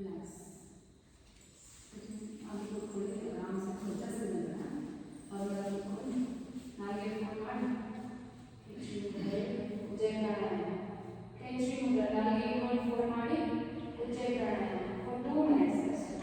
Relax. अभी ಕೂತ್ಕೊಳ್ಳಿ ಆರಾಮ್ से सोचा और नागे फोन ಮಾಡಿ ಉಜ್ಜಯ ಪ್ರಾಣಾಯಾಮ ಕೈ ಮುದ್ರ ನಾಗೆ ಫೋನ್ ಮಾಡಿ ಉಜ್ಜಯ ಪ್ರಾಣಾಯಾಮ for 2 minutes ಅಷ್ಟೇ.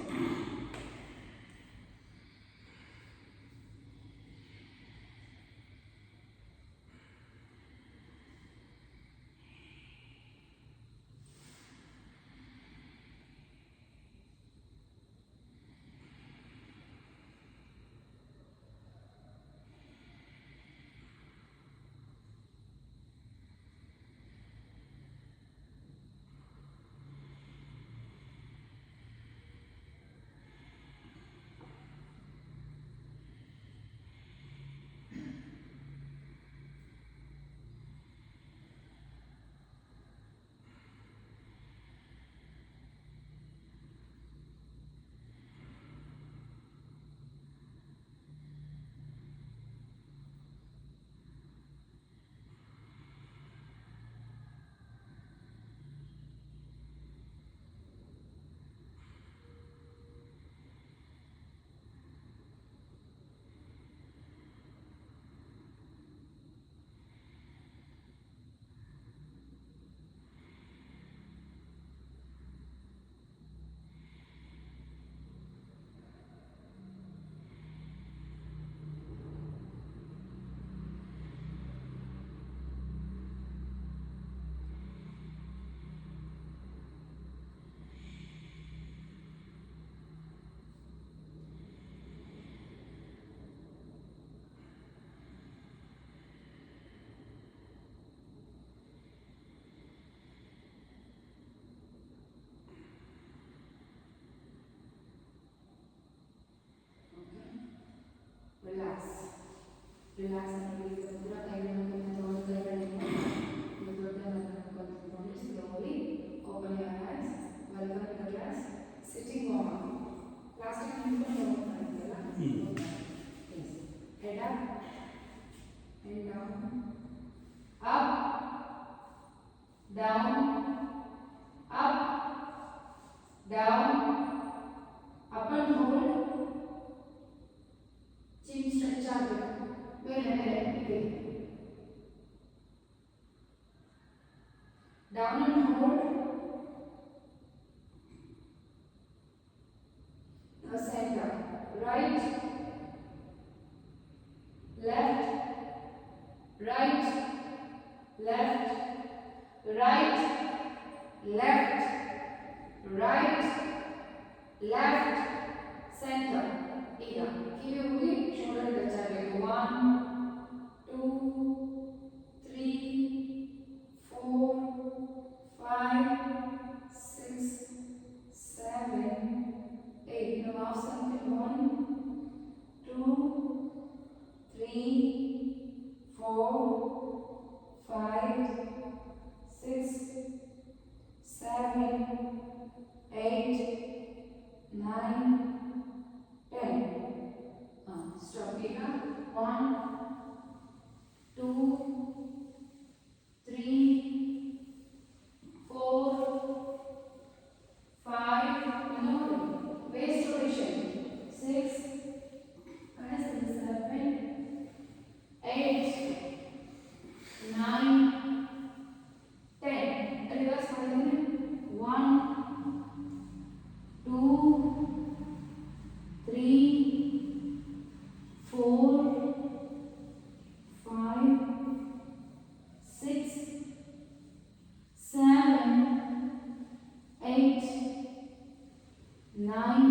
ರಿಲ್ಯಾಕ್ಸ್ ಆಗಿ ಪೂರ ಕೈಗಳನ್ನು ತಗೊಂಡು ಕೈಗಳನ್ನು ದೊಡ್ಡ ಕೊಂಡ್ಕೊಂಡು slowly open your hands. Welcome to the class. Sitting warm up. Last time ನಿಂತ್ಕೊಂಡು ವಾರ್ಮ್ ಮಾಡಿದ್ರಲ್ಲ, head up and down, up, down, up, down, up and hold. Chin stretch ಆಗಬೇಕು. ಮೇಲೆ ಇದೆ. Down and hold. Now center. Right, left, right, left, right, left, right, left, center. ಈಗ ಕಿವಿ ಹೋಗಿ shoulder touch ಆಗಬೇಕು. 1 2 3 4 5 6 7 8. Now half circle. 1 2 3 4 5 6 7 8 9 10. Stop here. 1 2 3 4 5. Waist rotation. 6 7 8 9 10. Reverse ಮಾಡಿದ್ರೆ 1 2 3 4 5 6 7 8 9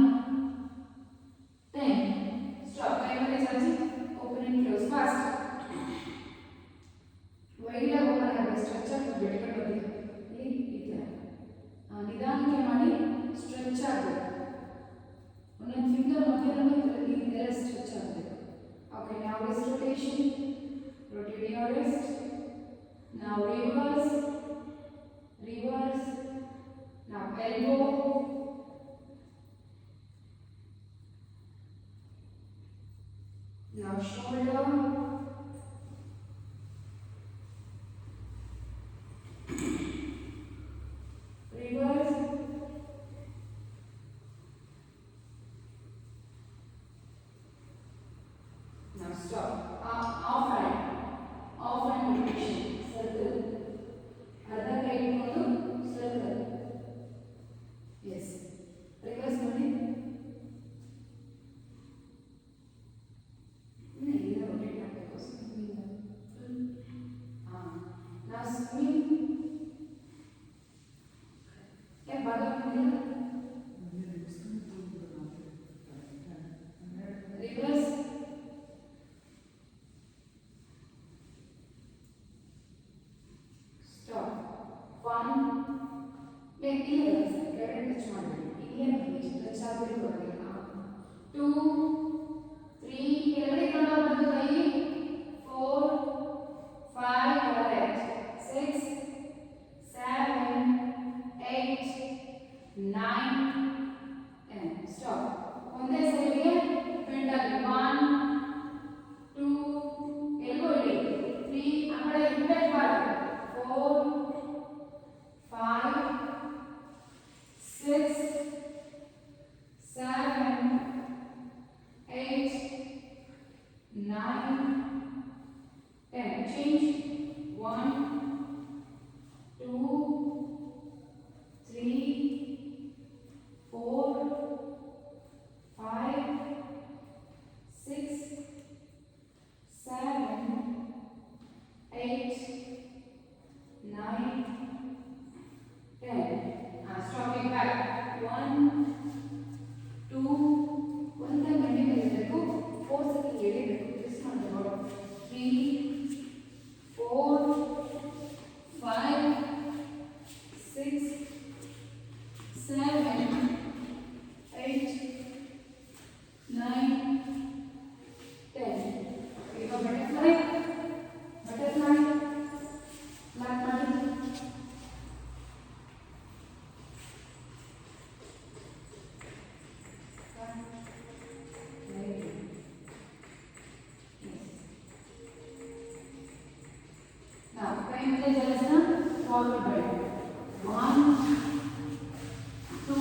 10. Stop. Kaiwale chachi. Open and close fast. Wide open ಆಗಬೇಕು. Stretch ಬಿಟ್ಕೊಂಡು ಹೋಗಿ ಈ ತರ ನಿಧಾನಕ್ಕೆ ಮಾಡಿ ಸ್ಟ್ರೆಚ್ ಆಗಬೇಕು. ಒಂದೊಂದು ಫಿಂಗರ್ ಮಧ್ಯದಲ್ಲಿ ಈ ತರ ಸ್ಟ್ರೆಚ್ ಆಗಬೇಕು. Okay, now wrist rotation. Rotate your wrist. Now reverse, reverse. Now elbow. Now shoulder. Reverse. 9, 10. Change. 1, 2, 3, 4, 5, 6, 7, 8, 9, 10. Stop it back. 1, 2, 1 time continue ಮಾಡಬೇಕು. 4 second ಎಳಿಬೇಕು. Twist ಮಾಡಬೇಕು. 3, 4, 5, 6, 7, 8, 9, 10. ಈಗ butterfly. Butterfly. Black ಮಾಡಿ. Now, kay mula jalas na forward bend. 1, 2,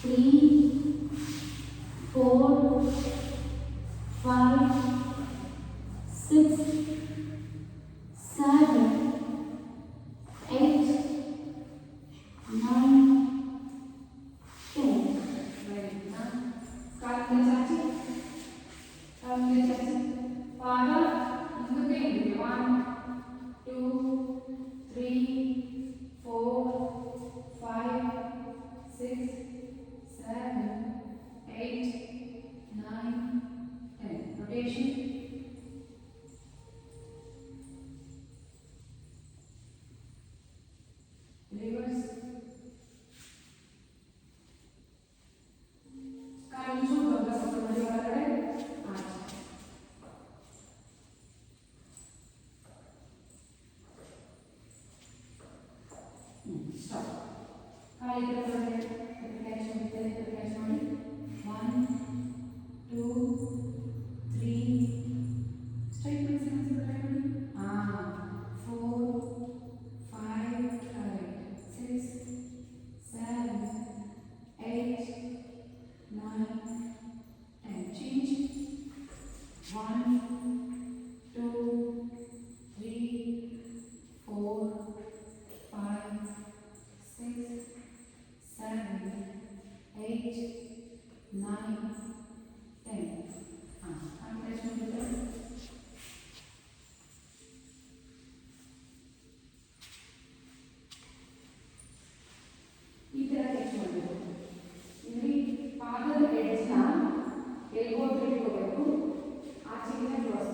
3, 4, 5, 6, 7, 8, 9, 10. Very good. Start the chachi. Start the chachi. Pada ಮುಂದಕ್ಕೆ ಇದೆ. 1, 2, 3, 4, 5, 6, 7, 8, 9, 10. Rotation. Reverse. ಕಾಲು ಚೂರು ಬಗ್ಗ ಮಾಡಿ ಒಳಗಡೆ ಆಚೆ. Stop. ಕಾಲಿಗೆ ಬರಬೇಕು. ಕ್ಯಾಚ್ ಮಾಡಿ. 1, 2, 3. ಸ್ಟ್ರೈಟ್ ಮಾಡಿ ಟ್ರೈ ಮಾಡಿ. 4, 5, 6, 7, 8, 9, 10. Change. 1, 2, 3, 4, 5, 6, 7, 8, 9, 10. ಈ ಥರ ಟಚ್ ಮಾಡಬೇಕು. ಇಲ್ಲಿ ಪಾದದ ಎಡ್ಜ್ನ ಎಲ್ಬೋ ಇಟ್ಕೋಬೇಕು. ಆಚೆಗಿನ cross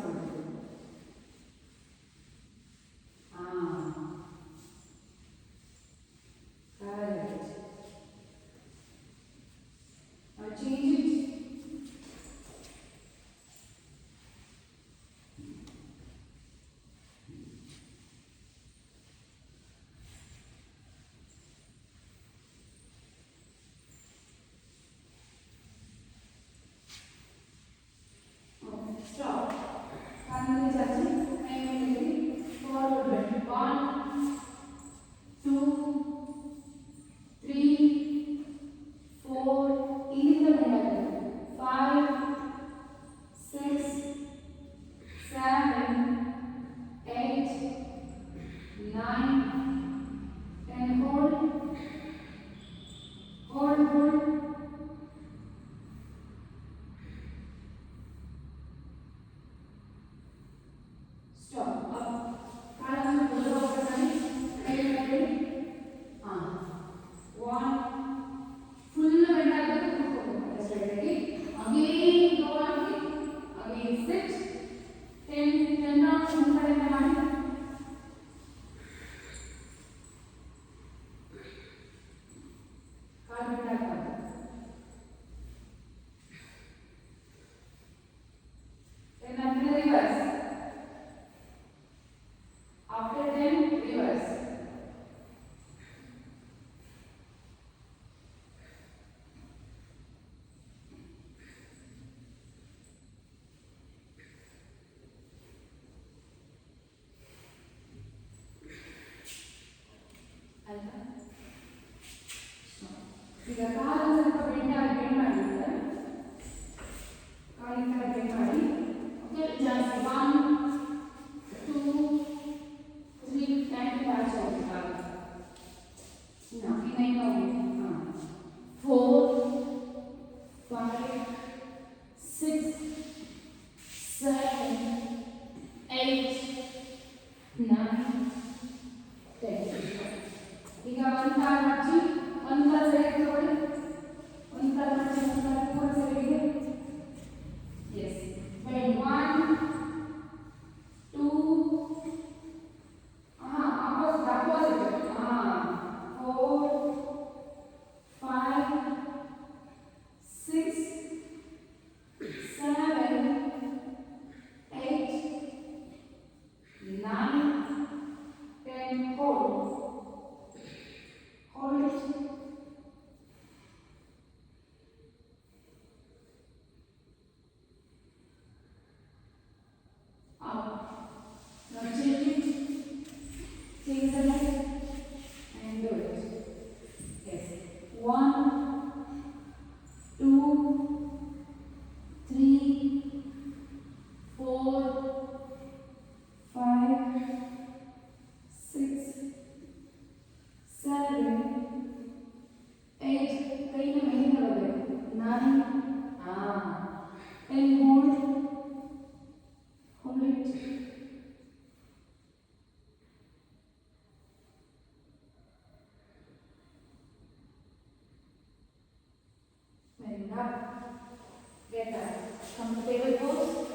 Comfortable pose.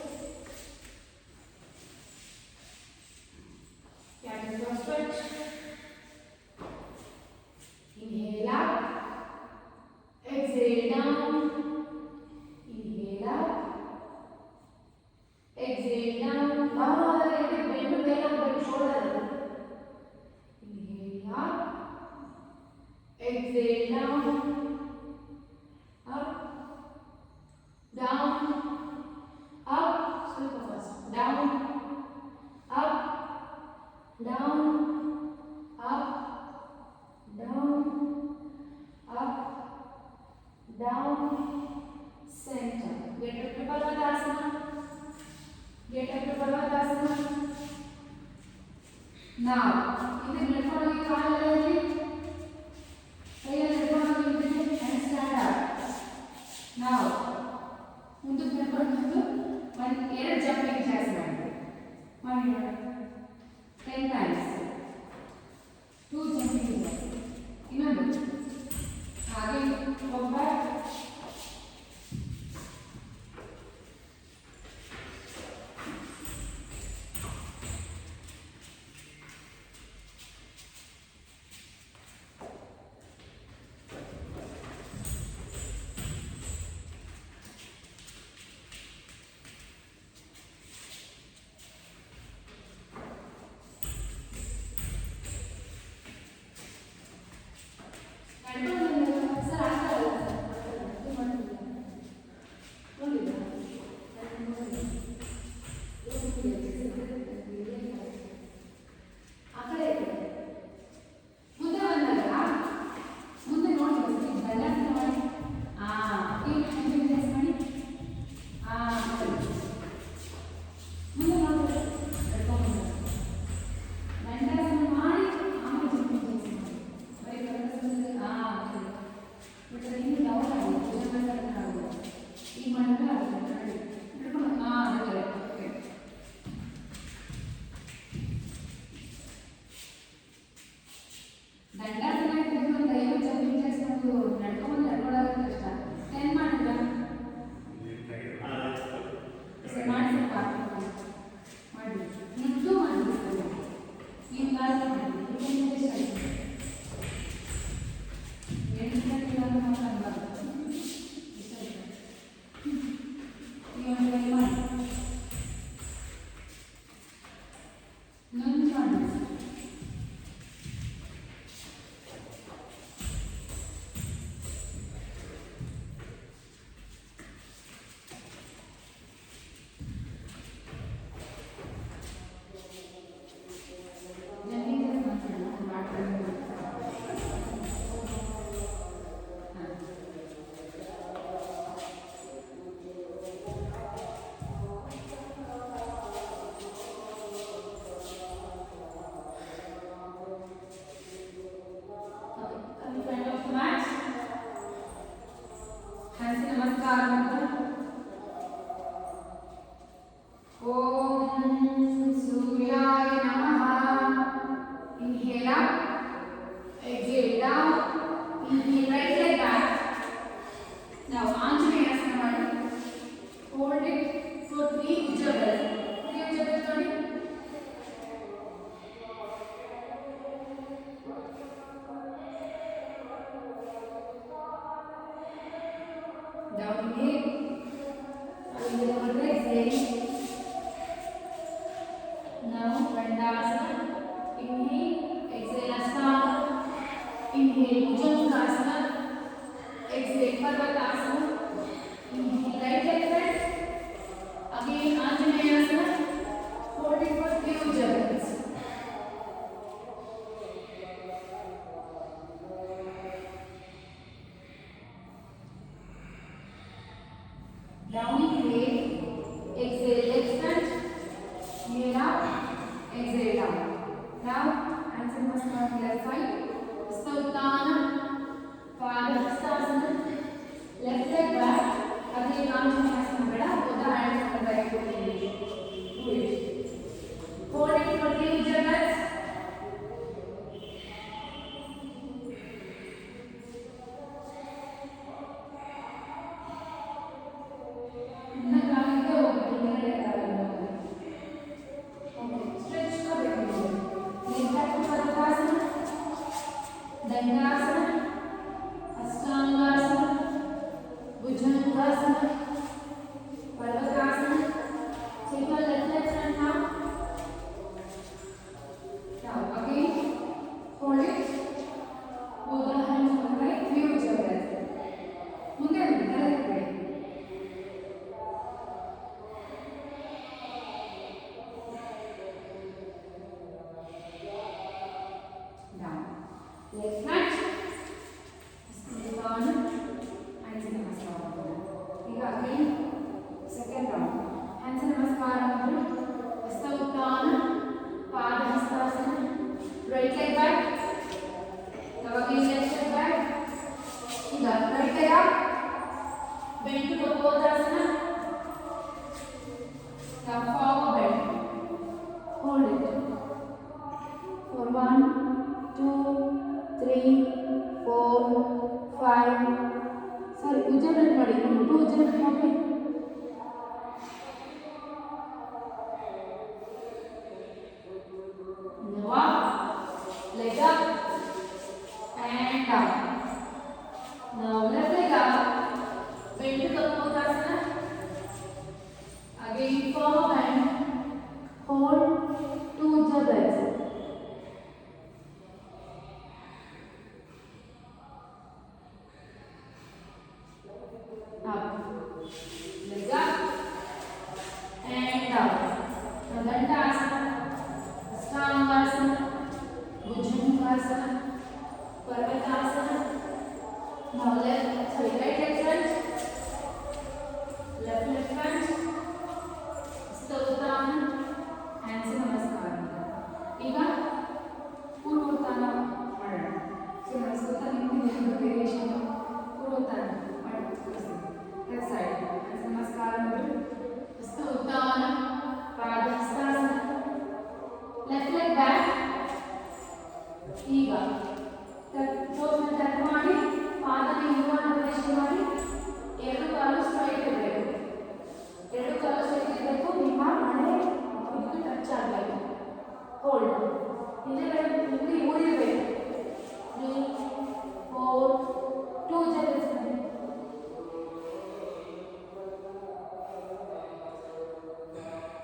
Cat and cross stretch. Inhale up. Exhale down. Inhale up. Exhale down. Down all the way. Bend to bend up the shoulder. Inhale up. Exhale down. Up. Down. Up. Super fast. Down. Up. Down. Up. Down. Up. Down. Center. Get up to Parvatasana. Get up to Parvatasana. Now, in the left hand, you can't and stand up. Now, ಮುಂದಕ್ಕೆ ನಡ್ಕೊಂಡು ಒಂದು ಎರಡು jumping ಜಾಸ್ ಮಾಡಿ 10 times 2 jumping jacks ಇನ್ನೊಂದು ಹಾಗೆ ಹೋಗ್ back left left front ಉತ್ಥಾನ hands ನಮಸ್ಕಾರ ಈಗ ಪೂರ್ವೋತ್ಥಾನ ಮಾಡೋಣ ಸೊ ನಮಸ್ಕಾರ ನಿಂತಿದೆ ವೇರಿಯೇಷನ್ ಪೂರ್ವೋತ್ಥಾನ ಮಾಡಿ ಲೆಫ್ಟ್ ಸೈಡ್ ನಮಸ್ಕಾರ ಉತ್ಥಾನ ಪಾದಹಸ್ತಾಸನ ಲೆಫ್ಟ್ ಲೆಗ್ ಬ್ಯಾಕ್ ಈಗ ಫೋರ್ಸ್ನ ಟರ್ನ್ ಮಾಡಿ ಪಾದನ ಹಿಂಭಾಗ ಪ್ರದೇಶ ಮಾಡಿ ಎರಡು ಕಾಲು ಸ್ಟ್ರೈಟ್ ಇರಬೇಕು ಎರಡು ಕಾಲು ಸ್ಟ್ರೈಟ್ ಇರಬೇಕು ನಿಮ್ಮ ಮನೆ ಇದಕ್ಕೆ ಟಚ್ ಆಗಬೇಕು ಹೋಲ್ಡ್ ಹಿಂದೆಗಡೆ ಉಂಗ್ಲಿ ಊರಿರಬೇಕು 3 4 2 ಜಲ್ಸ್ ಮಾಡಿ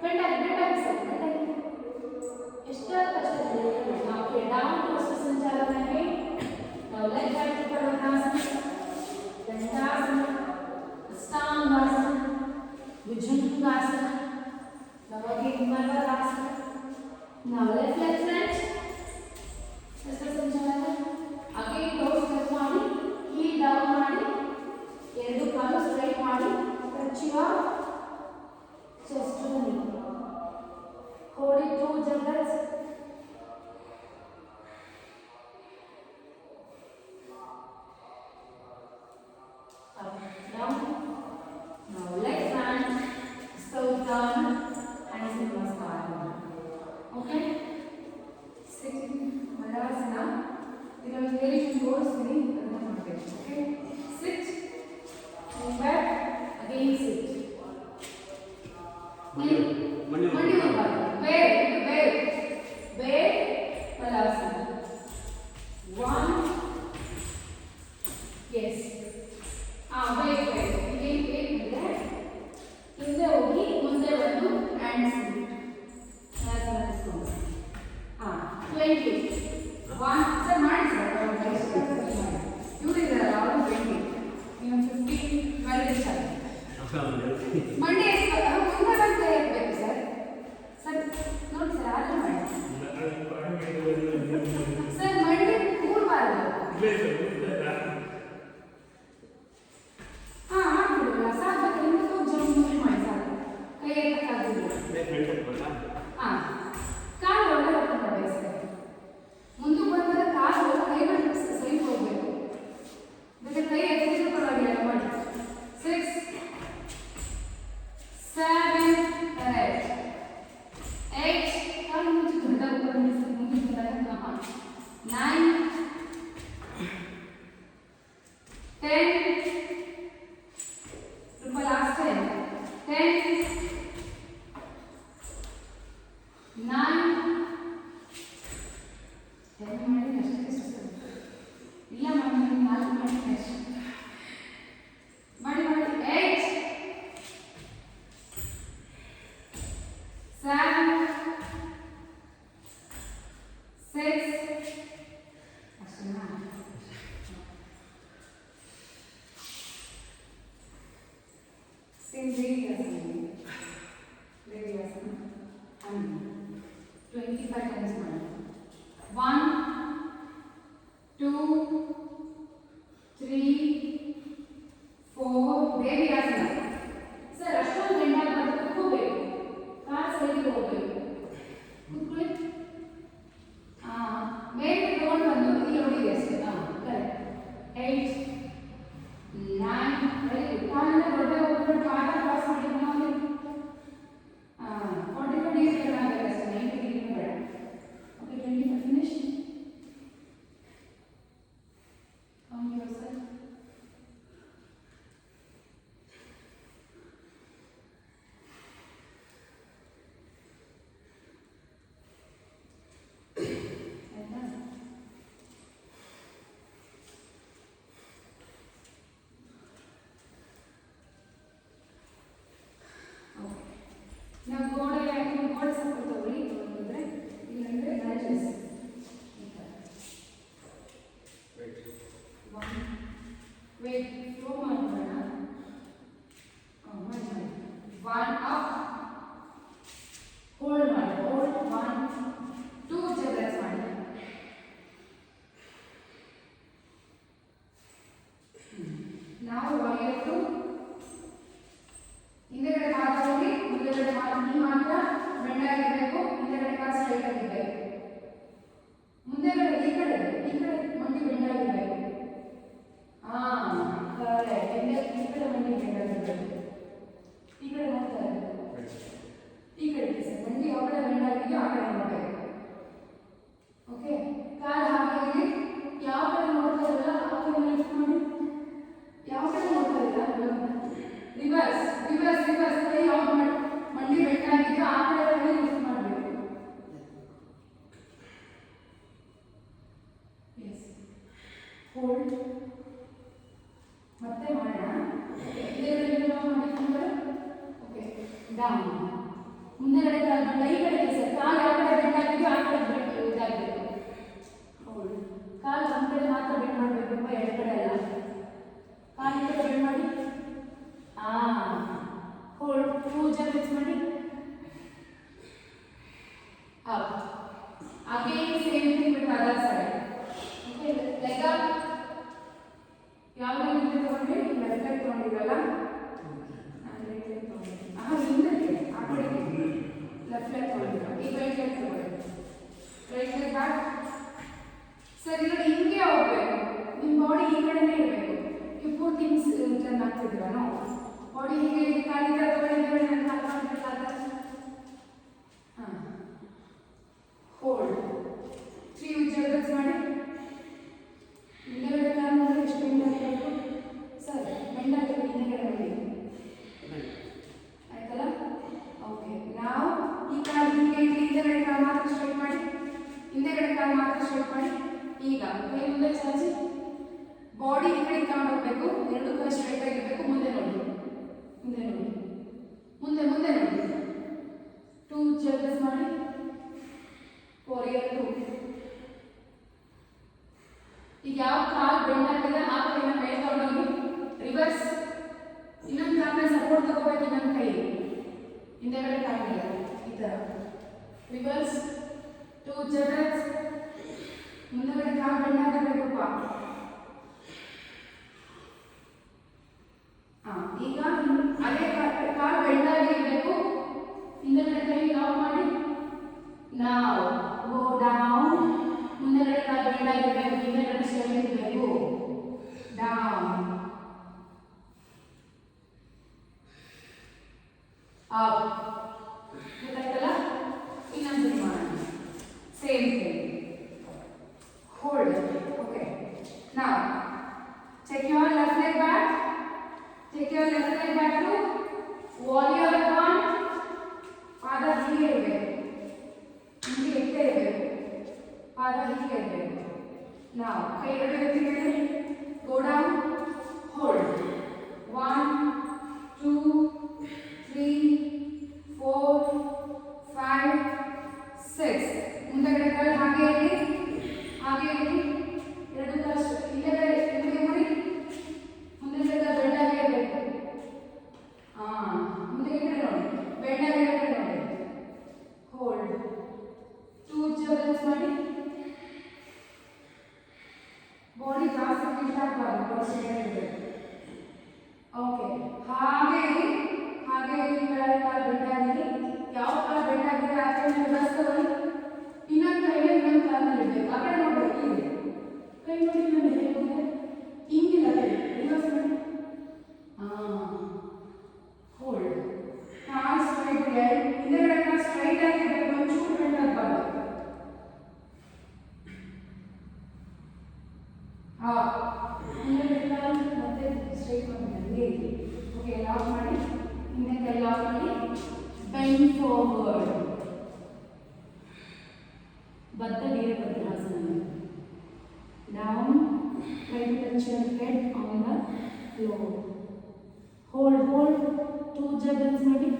ಬೆಂಡಾಗಿ ಸರ್ ಬೆಂಡಾಗಿ ಎಷ್ಟು ಕಷ್ಟ ಓಕೆ ಡೌನ್ ಟು ಸಂಚಾಲನೆ ನಾವು ಲೆಗ್ ರೈಟ್ ಪರ್ವತಾಸನ ದಂಡಾಸನ ಅಷ್ಟಾಂಗಾಸನ ಭುಜಂಗಾಸನ ನಮಗೆ ಮರ್ವದಾಸನ ನಾವು ಲೆಫ್ಟ್ ಲೆಗ್ ಫ್ರಂಟ್ ಹಸ್ತ ಸಂಚಾಲನೆ ಅಗೇನ್ ಟೋಸ್ ಟಚ್ ಮಾಡಿ ಹೀಲ್ ಡೌನ್ ಮಾಡಿ ಎರಡು ಕಾಲು ಸ್ಟ್ರೈಟ್ ಮಾಡಿ touch your chest to the knee hold it 2 jabras up down now leg front so down hands in namaskar okay sitting malasana ಇದರ variation ತೋರಿಸ್ತೀನಿ ಅದನ್ನ ಮಾಡಬೇಕು okay sit move back again sit ಮಂಡಿ ಹೋಗಬಾರ್ದು ಬೇರೆ ಪಲಾಸನ 1 ಎಸ್ ವೇಟ್ ಇದೆ ಹಿಂದೆ ಹೋಗಿ ಮುಂದೆ ಬಂದು ಹ್ಯಾಂಡ್ಸ್ 20 1 ಸರ್ ಮಾಡಿ ಸರ್ ಇವರಿದ್ದಾರೆ ಅವರು 20 ನೀವು 15 12 ಸರ್ ಮಂಡಿ ಮುಂದೆ ಬಂದು ಇರಬೇಕು ಸರ್ ಸರ್ ನೋಡಿ ಸರ್ ಆದ್ರೆ ಮಾಡಿ ಸರ್ ಮಂಡಿ ಕೂಡಬಾರ್ದು ಆಗ್ಬಿಡಲ್ಲ ಸಾಕು ನಿಮ್ಮದು ಜಂಪ್ ಮಾಡಿ ಸಾಕು ಕೈ ಎತ್ತಕ್ಕಾಗಿಲ್ಲ ಕಾಲು ಒಳ್ಳೆ ಹೊತ್ತು ಮಾಡಬೇಕು ಸರ್ ಮುಂದೆ ಬಂದಾಗ ಕಾಲು ಕೈಗಳು ಸೈಡ್ ಹೋಗ್ಬೇಕು ಮತ್ತೆ ಕೈ ಎತ್ತಿದ್ರು ಪರವಾಗಿಲ್ಲ ಮಾಡಿ 6 7 correct 8 ಕಾಲು ಮುಂಚೆ ದೊಡ್ಡ ऊपर ಮುಂದೆ ಬಂದಾಗ 9 10 ಸ್ವಲ್ಪ ಲಾಸ್ಟ್ ಟೈಮ್ 10 9 10 ಮಾಡಿ ಅಷ್ಟೇ ಇಲ್ಲ ಮಾಡಿ 4 ಮಾಡಿ ಅಷ್ಟೇ ಮಾಡಿ 8 7 6 ಅಷ್ಟೇನಾ ಸೇಮ್ ದೇವಿಯಾಸನ 25 ಟೈಮ್ಸ್ ಮಾಡಿ 1 2 3 4 ದೇವಿಯಾಸನ ಸರ್ ಅಷ್ಟೊಂದು ಬೆಂಡಾಗ ಕೂತ್ಕೋಬೇಕು ಕಾಲು ಸೈಡಿಗೆ ಹೋಗ್ಬೇಕು ಕೂತ್ಕೊಳ್ಳಿ ಮೇಲೆ ತಗೊಂಡು ಬಂದು ಇಲ್ಲಿ ಹೊಡಿದೆ ಅಷ್ಟೇ ಕರೆಕ್ಟ್ 8 9 ವೆರಿ ಗುಡ್ ಕಾಲಿಂದ ದೊಡ್ಡ ಹೋಗ್ಬಿಟ್ಟು ಪಾದ ಕ್ರಾಸ್ ಮಾಡಿ ನೋಡಿ 45 ಡಿಗ್ರಿ ಆಗುತ್ತೆ ಅಷ್ಟೇ 90 ಡಿಗ್ರಿ ಬೇಡ okay 25 finish count your self ನಾವು ಗೋಡೆ ಸಪೋರ್ಟ್ ತಗೊಳ್ಳಿ ತಗೊಂಡಿದ್ರೆ ಇಲ್ಲಾಂದ್ರೆ ಮ್ಯಾಚಸ್ ವೇಟ್ ಫ್ಲೋ ಮಾಡೋಣ ಮಾಡಿ 1 ಅಪ್ ಹೋಲ್ಡ್ ಮಾಡಿ ಹೋಲ್ಡ್ 1 2 ಜಬ್ರಾಸ್ ಮಾಡಿ ನಾವು 1 2 ಹಿಂದೆಗಡೆ ಮಾತ್ರ ಬೆಂಡಾಗಿರ್ಬೇಕು, ಹಿಂದೆಗಡೆ ಕಾಲು ಸ್ಟ್ರೈಟ್ ಆಗಿರ್ಬೇಕು. ಮುಂದೆಗಡೆ ಈ ಕಡೆ ಮಂಡಿ ಬೆಂಡಾಗಿರ್ಬೇಕು. ಕರೆಕ್ಟ್. ಈ ಕಡೆ ಮಂಡಿ ಬೆಂಡಾಗಿರ್ಬೇಕು. ಈ ಕಡೆ ನೋಡ್ತಾ ಇರಬೇಕು. ಈ ಕಡೆ ಸರ್ ಮಂಡಿ ಯಾವ ಕಡೆ ಬೆಂಡಾಗಿದೆಯೋ ಆ ಕಡೆ ನೋಡಬೇಕು. ಓಕೆ, ಕಾಲು ಹಾಗೆ ಯಾವ ಕಡೆ ನೋಡ್ತಾ ಇರಲ್ಲ ಆ ಕಡೆ ಲಿಫ್ಟ್ ಮಾಡಿ. ಯಾವ ಕಡೆ ನೋಡ್ತಾ ಇಲ್ಲ ರಿವರ್ಸ್ ರಿವರ್ಸ್ ರಿವರ್ಸ್. ಕೈ ಯಾವ ಮಂಡಿ ಬೆಂಡಾಗಿದೆಯೋ ಆ ಕಡೆ ಕೈ ಲಿಫ್ಟ್ ಮಾಡಬೇಕು. Yes, hold. ಮತ್ತೆ ಮಾಡೋಣ. Okay, down. ಮುಂದೆಗಡೆ ಕಾಲು ಬಂಡ ಈ ಕಡೆ ಸರ್. ಕಾಲು ಯಾವ ಕಡೆ ಬೆಂಡಾಗಿದೆಯೋ ಆ ಕಡೆ ಇದಾಗಬೇಕು. ಹೋಲ್ಡ್. ಕಾಲು ಒಂದು ಕಡೆ ಮಾತ್ರ ಬೆಂಡ್ ಮಾಡಬೇಕು, ಎರಡು ಕಡೆ ಅಲ್ಲ. ಕಾಲು ಈ ಕಡೆ ಬೆಂಡ್ ಮಾಡಿ. ಹೋಲ್ಡ್. 2 ಜಂಪ್ಸ್ ಮಾಡಿ. Up. Again same thing with other side. Okay, leg up. ಯಾವ ಲೆಗ್ ತಗೊಂಡ್ರೆ ಲೆಫ್ಟ್ ಲೆಗ್ ತಗೊಂಡಿರಲ್ಲ, ನಾನು ರೈಟ್ ಲೆಗ್ ತಗೊಂಡಿದ್ದೀನಿ. ಹಿಂದಕ್ಕೆ ಆ ಕಡೆ ಲೆಫ್ಟ್ ಲೆಗ್ ತಗೊಂಡಿಲ್ಲ, ಈಗ ರೈಟ್ ಲೆಗ್ ತಗೊಳ್ಳಿ. Right leg back. ಸರಿ, ನೋಡಿ ಹಿಂಗೆ ಹೋಗ್ಬೇಕು. ನಿಮ್ಮ ಬಾಡಿ ಈ ಕಡೆನೇ ಇರಬೇಕು. ನೀವು ಪೂರ್ತಿ ಟರ್ನ್ ಆಗ್ತಿದ್ದೀರಾ? ನೋ, ಬಾಡಿ ಹೀಗೆ ಕಾಲಿಂದ ತಗೊಳ್ಳಿ. ಹೋಲ್ಡ್. 3 ಉಜ್ಜಲ್ಸ್ ಮಾಡಿ. ಹಿಂದೆಗಡೆ ಕಾಲು ನೋಡಿ ಎಷ್ಟು ಬೆಂಡಾಗಿರಬೇಕು ಸರ್. ಬೆಂಡಾಗಿರಬೇಕು ಹಿಂದೆಗಡೆ ನೋಡಿ, ಆಯ್ತಲ್ಲ? ಓಕೆ, ನಾವು ಈ ಕಾಲು ಹೀಗೆ ಇಟ್ಟು ಹಿಂದೆಗಡೆ ಕಾಲು ಮಾತ್ರ ಸ್ಟ್ರೈಟ್ ಮಾಡಿ. ಹಿಂದೆಗಡೆ ಕಾಲು ಮಾತ್ರ ಸ್ಟ್ರೈಟ್ ಮಾಡಿ. ಈಗ ಕೈ ಮುಂದೆ ಚಾಚಿ, ಬಾಡಿ ಈ ಕಡೆ ತಗೊಂಡೋಗ್ಬೇಕು. ಎರಡು ಕೈ ಸ್ಟ್ರೈಟ್ ಆಗಿರ್ಬೇಕು. ಮುಂದೆ ನೋಡಿ, ಮುಂದೆ ನೋಡಿ, ಮುಂದೆ ಮುಂದೆ ನೋಡಿ. 2 ಜಂಪ್ಸ್ ಮಾಡಿ. ವಾರಿಯರ್ 2. ಈಗ ಯಾವ ಕಾಲು ಬೆಂಡಾಗಿದೆ ಆ ಕೈನ ಮೇಲೆ ತಗೊಂಡೋಗಿ ರಿವರ್ಸ್. ಇನ್ನೊಂದು ಕಾಲನ್ನ ಸಪೋರ್ಟ್ ತಗೋಬೇಕು. ಇನ್ನೊಂದು ಕೈ ಹಿಂದೆಗಡೆ ಕಾಲಿಲ್ಲ, ಈ ಥರ ರಿವರ್ಸ್. 2 ಜಂಪ್ಸ್. ಮುಂದೆಗಡೆ ಕಾಲು ಬೆಂಡಾಗಬೇಕಪ್ಪ. ಈಗ ಅದೇ ಕಾಲು ಬೆಂಡಾಗಿರಬೇಕು. ಹಿಂದೆಗಡೆ ಕೈ ಲಾಕ್ ಮಾಡಿ. ನಾವು ಗೋ ಡೌನ್. ಮುಂದೆಗಡೆ ಕಾಲು ಬೆಂಡಾಗಿರಬೇಕು, ಹಿಂದೆಗಡೆ ಸ್ಟ್ರೈಟ್ ಇರಬೇಕು. Down, up. ಗೊತ್ತಾಯ್ತಲ್ಲ? ಇನ್ನೊಂದು ಮಾಡೋಣ. Same thing. Hold. Okay. Now, take your left leg back. Take your left leg back to warrior 1. ಪಾದ ಹೀಗೆ ಇರಬೇಕು, ಹಿಂಗೆ ಇಟ್ಟೇ ಇರಬೇಕು. ಪಾದ ಹೀಗೆ ಇರಬೇಕು. ನಾವು ಕೈ ಎರಡು ಎತ್ತಿಕೊಳ್ಳಿ. Go down. Hold. 1, 2, 3, 4, 5, 6. ಮುಂದೆಗಡೆ ಕಾಲು ಹಾಗೆ ಇರಲಿ, ಹಾಗೆ ಇರಲಿ. ಎರಡು ಕಾಲು ಹಿಂದೆಗಡೆ ಹಿಂದೆ ಮುಡಿ. ಮುಂದೆಗಡೆ ಬೆಂಡಾಗಿ ಇರಬೇಕು. ಮುಂದೆ ಈ ಕಡೆ ನೋಡಿ, ಬೆಂಡಾಗಿ ಈ ಕಡೆ ನೋಡಿ. ಹೋಲ್ಡ್. 2 ಜಂಪ್ಸ್ ಮಾಡಿ. ಬಾಡಿ ಜಾಸ್ತಿ ಲಿಫ್ಟ್ ಆಗಬಾರ್ದು, ಬಾಡಿ ಸ್ಟ್ರೈಟ್ ಇರಬೇಕು. ಓಕೆ, ಹಾಗೆ ಇರಿ, ಹಾಗೆ ಇರಿ. ಕಾಲು ಬೆಂಡಾಗಿರಿ. ಯಾವ ಕಾಲು ಬೆಂಡಾಗಿದೆ ಆ ಕೈ ರಿವರ್ಸ್ ತಗೊಳ್ಳಿ. ಇನ್ನೊಂದು ಕೈಯಲ್ಲಿ ಇನ್ನೊಂದು ಕಾಲಲ್ಲಿ ಇಡಬೇಕು. ಆ ಕಡೆ ನೋಡಬೇಕು. ಹೀಗೆ ಕೈ ನೋಡಿ, ನಾನು ಹೇಗೆ ಹಿಂಗಿಲ್ಲ ಕೈ ರಿವರ್ಸ್ ಮಾಡಿ. ಹೋಲ್ಡ್. ಕಾಲು ಸ್ಟ್ರೈಟ್ ಇದೆ. ಹಿಂದೆಗಡೆ ಕಾಲು ಸ್ಟ್ರೈಟ್ ಆಗಿರಬೇಕು, ಒಂಚೂರು ಬೆಂಡಾಗಬಾರ್ದು. ಹಿಂದೆಗಡೆ ಕಾಲು ಮತ್ತೆ ಸ್ಟ್ರೈಟ್ ಮಾಡಿ ಹಂಗೆ ಇರಿ. ಓಕೆ, ಲಾಕ್ ಮಾಡಿ. ಹಿಂದೆ ಕೈ ಲಾಕ್ ಮಾಡಿ. Bend forward. Baddha Virabhadrasana. Down. Try to touch your head on the floor. Hold, hold. 2 jumps ಮಾಡಿ.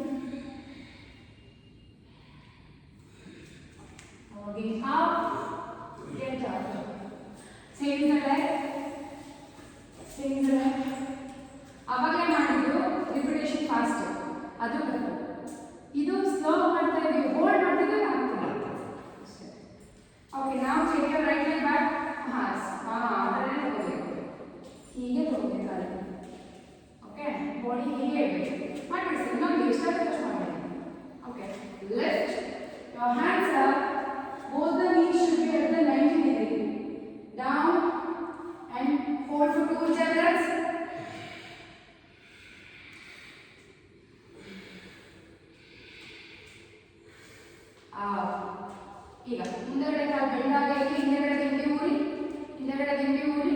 Again up. Get up. Change the leg. Change the leg. ಅವಾಗಲೇ ಮಾಡಿದ್ದು ರಿಪಿಟೇಷನ್ ಫಾಸ್ಟ್. ಅದು ಇದು ಸ್ಲೋ ಮಾಡ್ತಾ ಇದೀವಿ. ಹೋಲ್ಡ್ ಮಾಡ್ತಿದ್ರೆ ಆಗ್ತದೆ. ಓಕೆ, ನಾವು take your right leg back. ಅದನ್ನೇ ತಗೋಬೇಕು. ಹೀಗೆ ತಗೋಬೇಕಾದ್ರೆ. ಓಕೆ, ಬಾಡಿ ಹೀಗೆ ಇರಬೇಕು. ಮಾಡಿ ಇನ್ನೊಂದು ಎಷ್ಟಾಗುತ್ತೆ ಈಗ ಮುಂದೆಗಡೆ ಕಾಲು ಬೆಂಡಾಗ ಇಟ್ಟು ಹಿಂದೆಗಡೆ ದಿಂಡಿ ಊರಿ, ಹಿಂದೆಗಡೆ ದಿಂಡಿ ಊರಿ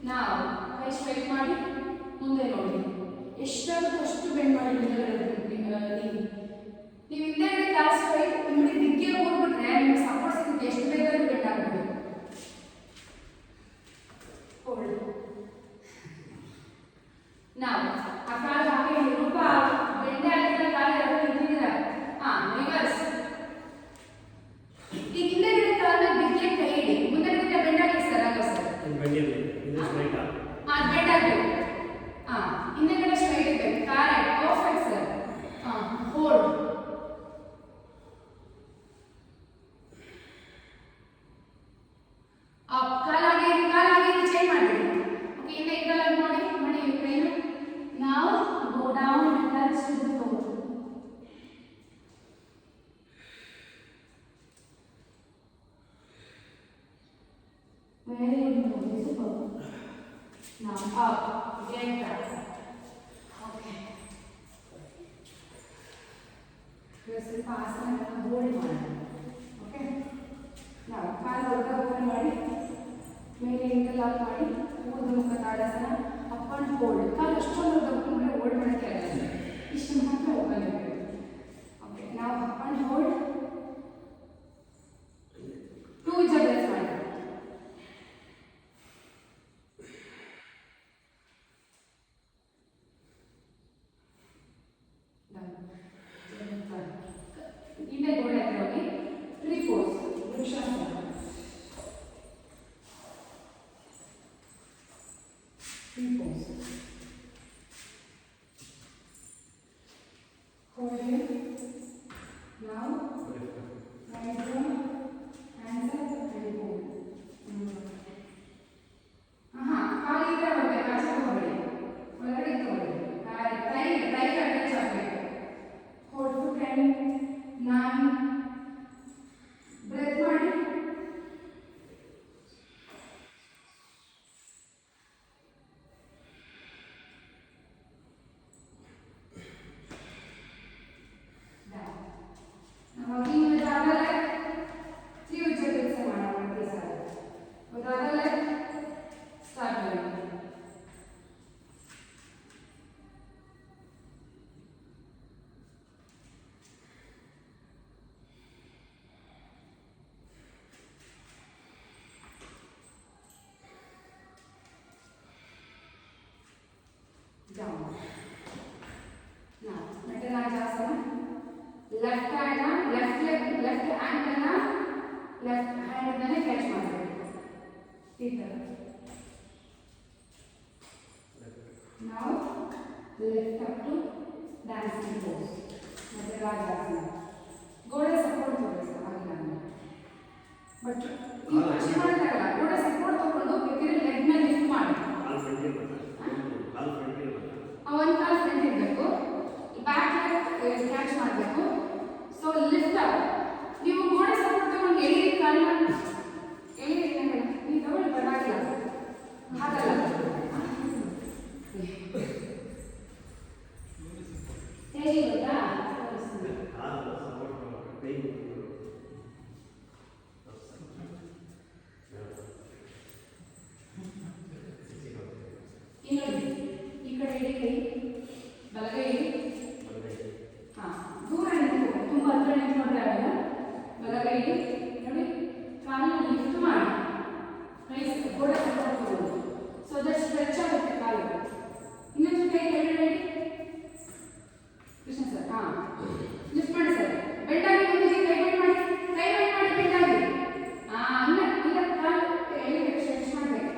ನಾವು ಕೈ ಸ್ಟ್ರೈಟ್ ಮಾಡಿ ಮುಂದೆ ನೋಡಿ. ಎಷ್ಟಾಗುತ್ತೋ ಅಷ್ಟು ಬೆಂಡ್ ಮಾಡಿ ಹಿಂದೆಗಡೆ ನೀವು ಹಿಂದೆಗಡೆ ಕಾಲು ಸ್ಟ್ರೈಟ್ ನಿಮಗೆ ದಿಗ್ಗೆ ಹೋಗ್ಬಿಟ್ರೆ ನಿಮಗೆ ಸಪೋರ್ಟ್ ಸಿಗುತ್ತೆ, ಎಷ್ಟು ಬೇಕಾದ್ರೂ ಬೆಂಡ್ ಆಗ್ಬೋದು. ನಾವು ಆ ಕಾಲು ಹಾಗೆ ರೂಪ ಬೆಂಡೆ ಆಗಿದ್ರೆ ಕಾಲು ಎರಡು ನಿಂತಿದ್ದೀರ. ರಿವರ್ಸ್. ಈಗ ಹಿಂದೆಗಡೆ ಕಾಲನ್ನ ಬಿಗ್ಗೆ ಕೈ ಇಡಿ, ಮುಂದೆಗಡೆ ಬೆಂಡ್ ಆಗಿ ಸರ್ ಆಗ ಸರ್ ಬೆಂಡ್ ಆಗಬೇಕು. ಹಿಂದೆಗಡೆ ಸ್ಟ್ರೈಟ್ ಇರಬೇಕು. Correct, perfect sir. ಹೋಲ್ಡ್. ಕಾಲಾಗಿ ಚೇಂಜ್ ಮಾಡಬೇಡಿ. ಓಕೆ, ಹಿಂದೆ ಇದ್ದಲ್ಲ ನೋಡಿ ಮಾಡಿ ಕೈನ. ನಾವು go down and touch to the floor. Very good, super. Now up, get back. Okay. ಸ್ವಲ್ಪ ಆಸನ ಬೋಲ್ಡ್ ಮಾಡಿ. ಓಕೆ, ನಾವು ಕಾಲು ಹೊರಗೆ ಓಪನ್ ಮಾಡಿ ಮೇಲೆ ಇಂಟರ್ಲಾಕ್ ಮಾಡಿ ಊರ್ಧ್ವ ಮುಖ ತಾಡಾಸನ ಅಪ್ ಅಂಡ್ ಹೋಲ್ಡ್. ಕಾಲು ಅಷ್ಟೊಂದು ದೊಡ್ಡ ಹೋಲ್ಡ್ ಮಾಡೋಕ್ಕೆ ಆಗಲ್ಲ, ಇಷ್ಟು ಮಾತ್ರ ಓಪನ್ ಇರಬೇಕು. ಓಕೆ, ನಾವು ಅಪ್ ಅಂಡ್ ಹೋಲ್ಡ್ 2 ಜಬ್ರೆಸ್ ಮಾಡಿ. ಹಿಂದೆ ಗೋಡೆ ಹತ್ರ ಹೋಗಿ 3 4 Vrikshasana. Hold here. Now, right arm, hands up and hold. ಖಾಲಿ ಇದ್ರೆ ಹೋಗ್ಬೇಕು, ಆಚೆ ಹೋಗಬೇಡಿ, ಒಳಗಡೆ ತಗೊಳ್ಳಿ. ಟೈ ಅಟ್ಯಾಚ್ ಆಗಬೇಕು. Hold to 10 9. ಬ್ರೆತ್ ಮಾಡಿ. Down. Now, Natarajasana. Left hand, left leg, left hand catch ಮಾಡಬೇಕು. ಈ ತರ. Now, lift up to dancing pose. Natarajasana. ಗೋಡೆ ಸಪೋರ್ಟ್ ತಗೊಳ್ಳಿ ಸರ್, ಆಗಿಲ್ಲ ಅಂದರೆ. ಬಟ್ ಈ ಮಾಡಿದಾಗಲ್ಲ, ಗೋಡೆ ಸಪೋರ್ಟ್ ತಗೊಂಡು ಬೇಕಿದ್ರೆ ಲೆಗ್ ನ ಲಿಫ್ಟ್ ಮಾಡಿ. ಒಂದು ಕಾಲು ಫ್ರಂಟ್ ಇರಬೇಕು, ಬ್ಯಾಕ್ ಲೆಗ್ ಕ್ಯಾಚ್ ಮಾಡಬೇಕು. So lift up. ನೀವು ಗೋಡೆ ಸಪೋರ್ಟ್ ತಗೊಂಡು ಎಳಿರಿ, ಕಾಲನ್ನ ಎಳಿರಿ. ನೀವು ತಗೊಳ್ಳಿ, ಪರವಾಗಿಲ್ಲ, ಹಾಗಲ್ಲ. ಹೇಗೆ ಗೊತ್ತಾ, ಈ ಕಡೆ ಇಡಿ ಕೈ, ಬಲಗೈ ಇಡಿ. ದೂರ ನಿಂತು, ತುಂಬ ಹತ್ರ ನಿಂತ್ಕೊಂಡ್ರೆ ಆಗಲ್ಲ. ಬಲಗೈ ಇಡಿ ನೋಡಿ, ಕಾಲನ್ನ ಲಿಫ್ಟ್ ಮಾಡಿ ಕೈ ಗೋಡೆ ಸಪೋರ್ಟ್ ತಗೊಳ್ಳಿ. ಸೊ ದಟ್ ಸ್ಟ್ರೆಚ್ ಆಗುತ್ತೆ ಕಾಲು. ಇನ್ನೊಂದು ಕೈ ಕೆಳಗಡೆ ಇಡಿ ಕೃಷ್ಣ ಸರ್. ಲಿಫ್ಟ್ ಮಾಡಿ ಸರ್. ಬೆಂಡಾಗಿ ಮುಂದೆ ಕೈ ಬೆಂಡ್ ಮಾಡಿ, ಕೈ ಬೆಂಡ್ ಮಾಡಿ, ಬೆಂಡಾಗಿ. ಇಲ್ಲ ಕಾಲು ಎಳಿಬೇಕು, ಸ್ಟ್ರೆಚ್ ಮಾಡಬೇಕು.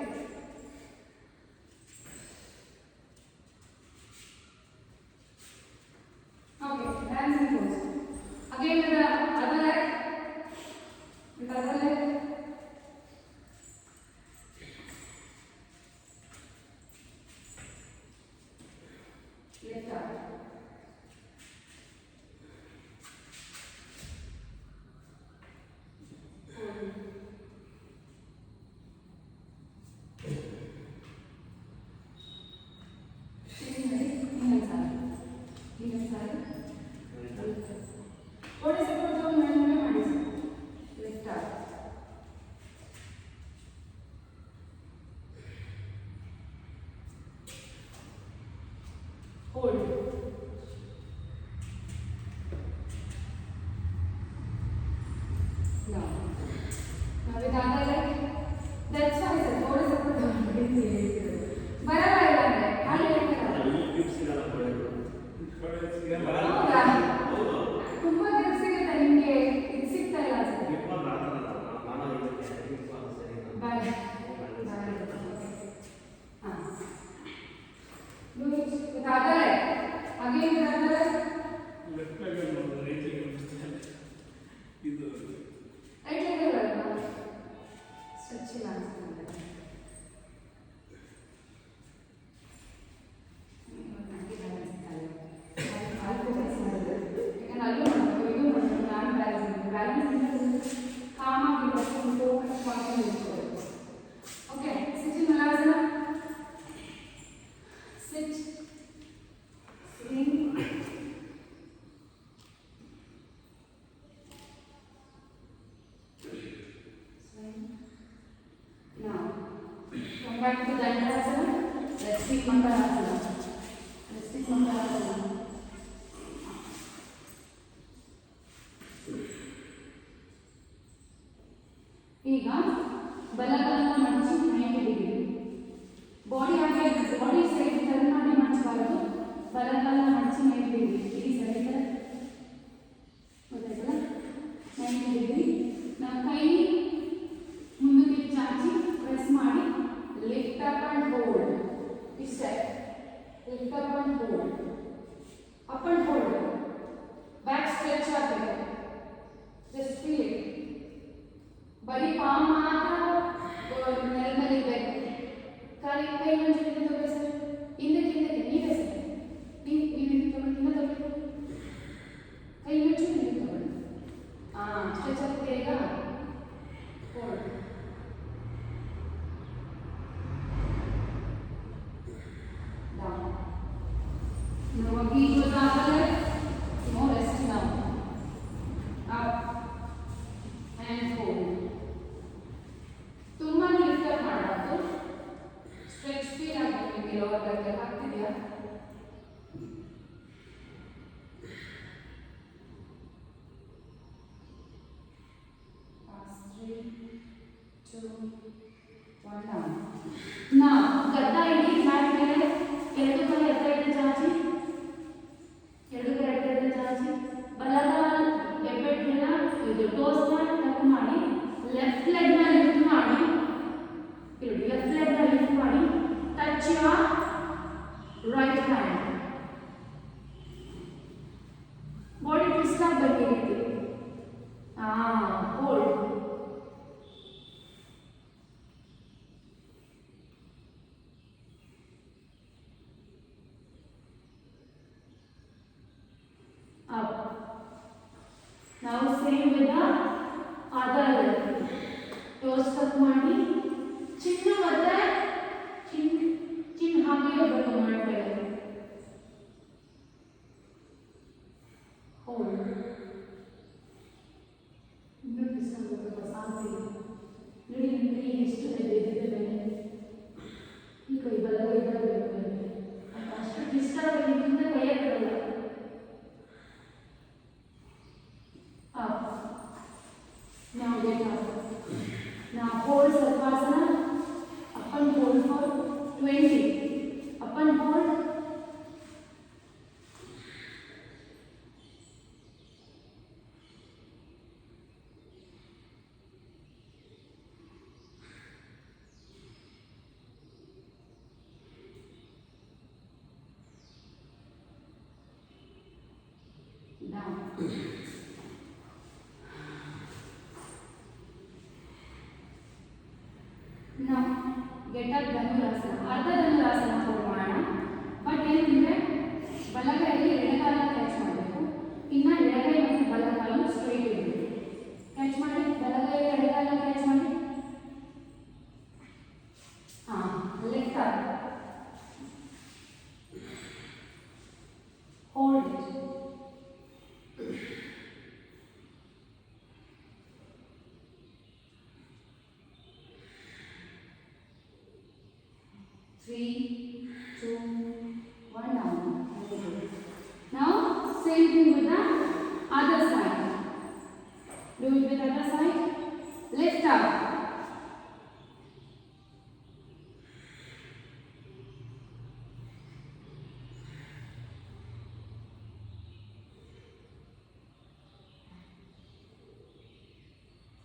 Okay, dancing pose. Again with the other leg. With the other leg. Lift up. What is the lift up. Hold. Now with other leg, that's why I said थोड़ा सा ऊपर down बराबर है खाली लेके ಹೌದಾ ತುಂಬಾ ಗ್ರಿಪ್ ಸಿಗುತ್ತೆ ನಿಮಗೆ ಇದು ಸಿಗ್ತಾ ಇಲ್ಲ ಬಾಯ್ ಹಾಂ do it with other leg again with other leg left leg ಅನ್ನೋದು right leg ಇದು right leg ಅಲ್ವಾ ಸ್ಟ್ರೆಚ್ ಇಲ್ಲ ಅನ್ಸುತ್ತೆ back to Dandasana. Let's take Mangalasana. Let's take Mangalasana. ಈಗ ಬಲಗಾಲನ ಮಡಚಿ 90 ಡಿಗ್ರಿ ಬಾಡಿ ಹಾಗೆ ಬಾಡಿ ಸೈಡ್ ಟರ್ನ್ ಮಾಡಿ ಮಡಚಬಾರದು ಬಲಗಾಲನ ಮಡಚಿ 90 ಡಿಗ್ರಿ ಈ side ಗೊತ್ತಾಯ್ತಲ್ಲ 90 ಡಿಗ್ರಿ ನಾವು ಕೈ ಮುಂದಕ್ಕೆ ಚಾಚಿ ಪ್ರೆಸ್ ಮಾಡಿ lift up and hold this side lift up and hold back stretch ಆಗಬೇಕು just feel it ಬರೀ ಪಾಮ್ ಮಾತ್ರ ನೆಲ ಮೇಲೆ ಇರಬೇಕು ಖಾಲಿ ಕೈ ಮಂಜು ಹಿಂದೆ ತಗೊಳ್ಳಿ ಸರ್ ಹಿಂದಕ್ಕೆ ನೀವೇ ಸರ್ ನೀವು ಹಿಂದೆ ತಗೊಳ್ಳಿ ಹಿಂದೆ ತಗೊಳ್ಳಿ ಕೈ ಮಂಜು ಹಿಂದೆ ತಗೊಳ್ಳಿ ಸ್ಟ್ರೆಚ್ ಆಗ್ತಿದೆ ಈಗ hold Now again with the other leg, no rest now. Up and hold. ತುಂಬಾ lift up ಮಾಡಬಾರ್ದು. Stretch feel ಆಗಬೇಕು ನಿಮಗೆ lower back ಆಗ್ತಿದೆಯಾ? Fast 3, 2, 1 down. Now ಗದ್ದ ಇಡಿ ಮ್ಯಾಟ್ ಮೇಲೆ ಎರಡು ಕೈ ಎಡಗಡೆ ಚಾಚಿ ಬಲಗಾಲ ಹೆಬ್ಬೆಟ್ಟಿನ ಇದು ಟೋಸ್ನ ಟಕ್ ಮಾಡಿ ಲೆಫ್ಟ್ ಲೆಗ್ ನ ಲಿಫ್ಟ್ ಮಾಡಿ ಲೆಫ್ಟ್ ಲೆಗ್ ನ ಲಿಫ್ಟ್ ಮಾಡಿ touch your right hand body twist ಆಗಬೇಕು ಈ ರೀತಿ hold up. Now same with the other leg. Toes tuck ಮಾಡಿ ಚಿನ್ನ ಮತ್ತೆ ಚಿನ್ನ ಹಾಗೆ ಹೋಗಬೇಕು ಮಾಡ್ತಾರೆ ಹೋಲ್ಡ್ ಇನ್ನೂ ಡಿಸ್ಟರ್ಬ್ ಆಗಬೇಕು ಶಾಂತಿ ನೋಡಿ ನಿಮಗೆ ಎಷ್ಟು ಇದೆ ಈ ಕೈ ಬಲಗೈ ಬರಬೇಕು ಅಷ್ಟು ಡಿಸ್ಟರ್ಬ್ ಆಗಿದ್ದರಿಂದ ಕೈಯ ಬರಲ್ಲ up. Now get up. Now hold Sarvasana. Up and hold for 20. Up and hold. Down. Now get up Dhanurasana ಅರ್ಧ ಧನುರಾಸನ ಮಾಡೋಣ ಬಟ್ ಏನಂದ್ರೆ ಬಲಗೈಯಲ್ಲಿ ಎಡಗಾಲ ಕ್ಯಾಚ್ ಮಾಡಬೇಕು ಇನ್ನು ಎಡಗೈ ಮತ್ತು ಬಲಗಾಲು ಸ್ಟ್ರೈಟ್ ಇರಬೇಕು ಕ್ಯಾಚ್ ಮಾಡಿ ಬಲಗೈಯಲ್ಲಿ ಎಡಗಾಲ ಕ್ಯಾಚ್ ಮಾಡಿ left up hold it with the other side. Do it with the other side. Lift up.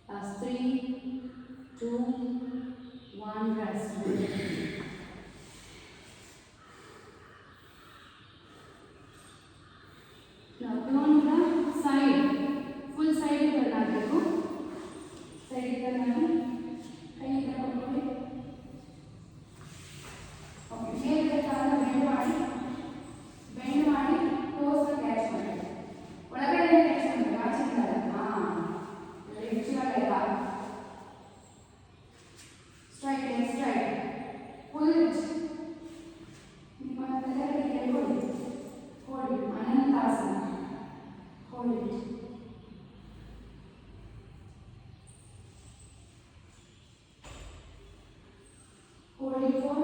Last 3, 2, 1, rest. Now turn the side. Full side turn ಆಗಬೇಕು. Side turn ಮಾಡಿ ಕೈ ಹೀಗೆ ಕೊಟ್ಕೊಳ್ಳಿ. ಓಕೆ, ಮೇಲೆ ಕಾಲನ್ನು ಬೆಂಡ್ ಮಾಡಿ ಟೋಸ್ ಕ್ಯಾಚ್ ಮಾಡಿ. ಒಳಗಡೆ catch ಮಾಡಿ, ಆಚೆಯಿಂದ straight and straight. Pull it. Hold it. Anantasana. Hold it. Hold it for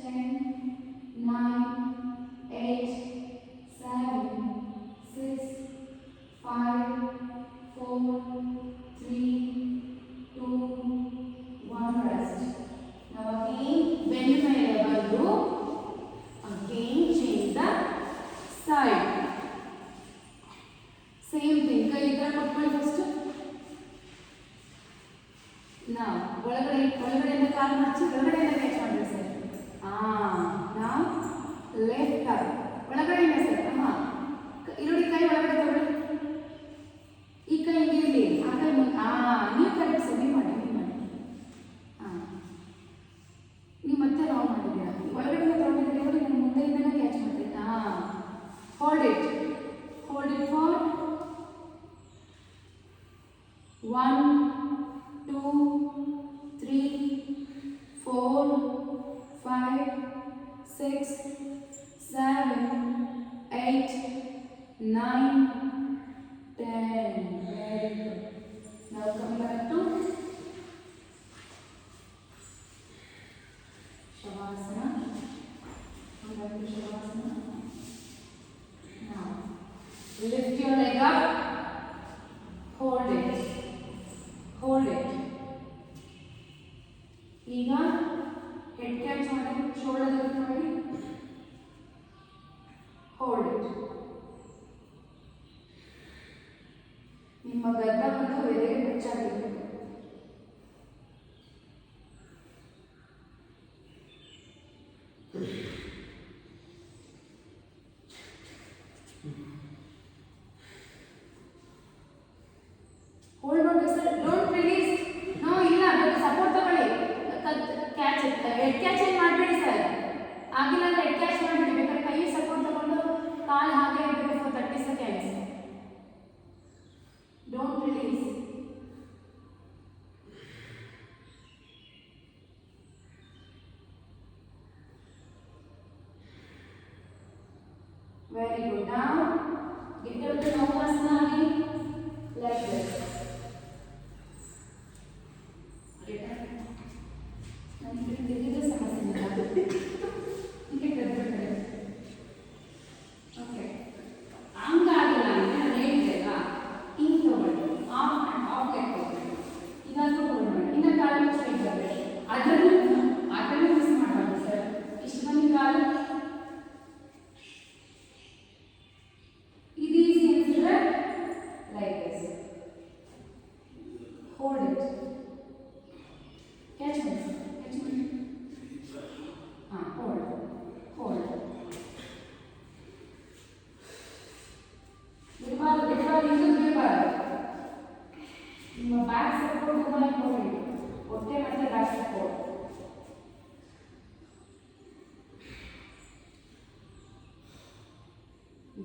10, 9, 8, 7, 6, 5, 4, 3, 2, 1, rest. Now again, bend my elbow. Again, change the side. Same thing. Kai idhar kottkolli first. Now, ಒಳಗಡೆಯಿಂದ ಕಾಲು ಮಡಚಿ ಒಳಗಡೆಯಿಂದ catch ಮಾಡ್ರಿ sir. Now left up. ಒಳಗಡೆಯಿಂದ sir. ಅಮ್ಮ ಇರೋಡಿ ಕೈ ಒಳಗಡೆ ತಗೊಳ್ಳಿ. ಈ ಕೈ ಇರಲಿ, ಆ ಕೈ ನೀವು ಕರೆಕ್ಟ್ ಸರ್. ನೀವು ಮಾಡಿ ನೀವು ಮತ್ತೆ ರಾಂಗ್ ಮಾಡಿದ್ದೀರಾ. ಒಳಗಡೆಯಿಂದ ತೊಗೊಂಡಿದ್ದೀರಿ ನೋಡಿ, ನಾನು ಮುಂದೆಯಿಂದನೇ ಕ್ಯಾಚ್ ಮಾಡ್ತೀನಿ. Hold it for 1, 2, 3, 4, 5, 6, 7, 8, 9, 10. Very good. Now come back to Shavasana. Come back to Shavasana. Now lift your leg up. Hold it. ಈಗ ಹೆಡ್ ಕ್ಯಾಚ್ ಮಾಡಿ, ಶೋಲ್ಡರ್ ಲಿಫ್ಟ್ ಮಾಡಿ. Hold it. ನಿಮ್ಮ ಗದ್ದ ಮತ್ತು ಎದೆಗೆ ಟಚ್ ಆಗಿರಬೇಕು. ಹೋಲ್ಡ್ ಮಾಡಿ ಸರ್. Don't release. ನೋ, ಇಲ್ಲ, support ತಗೊಳ್ಳಿ. ಕ್ಯಾಚ್ ಹೆಡ್ ಕ್ಯಾಚ್ ಏನು ಮಾಡಬೇಡಿ ಸರ್. ಆಗಿಲ್ಲ ಅಂದ್ರೆ ಹೆಡ್ ಕ್ಯಾಚ್ ಮಾಡಬೇಡಿ. ಬೇಕಾದ್ರೆ ಕೈ ಸಪೋರ್ಟ್ ತಗೊಂಡು ಕಾಲು ಹಾಗೆ ಇರಬೇಕು for 30 seconds. Don't release. Very good. Now get up to Navasana again, like this. Okay. ಹಂಗಾಗಿಲ್ಲ ಅಂದ್ರೆ ನಾನು ಹೇಳಿದ್ದೆಲ್ಲ, ಹಿಂಗೆ ತಗೊಳ್ಳಿ. ಆಫ್ ಲೆಗ್ ತಗೊಳ್ಳಿ. ಇದನ್ನು ತಗೊಳ್ಳಿ. ಇನ್ನು ಕಾಲು ಸ್ಟ್ರೈಟ್ ಬರಬೇಕು. ಅದನ್ನು ಮಿಸ್ ಮಾಡಬಾರ್ದು ಸರ್. ಇಷ್ಟು ಮಂದಿ ಕಾಲು ಇದು ಈಸಿ ಅನ್ಸಿದ್ರೆ like this. Hold it. Catch ಮಾಡಿ. ಹೋಲ್ಡ್. ಬಿಡಬಾರ್ದು. ನಿಮ್ಮ ಬ್ಯಾಕ್ ಸಪೋರ್ಟ್ ತುಂಬಾ ಇಂಪಾರ್ಟೆಂಟ್. ಹೊಟ್ಟೆ ಮತ್ತೆ back support.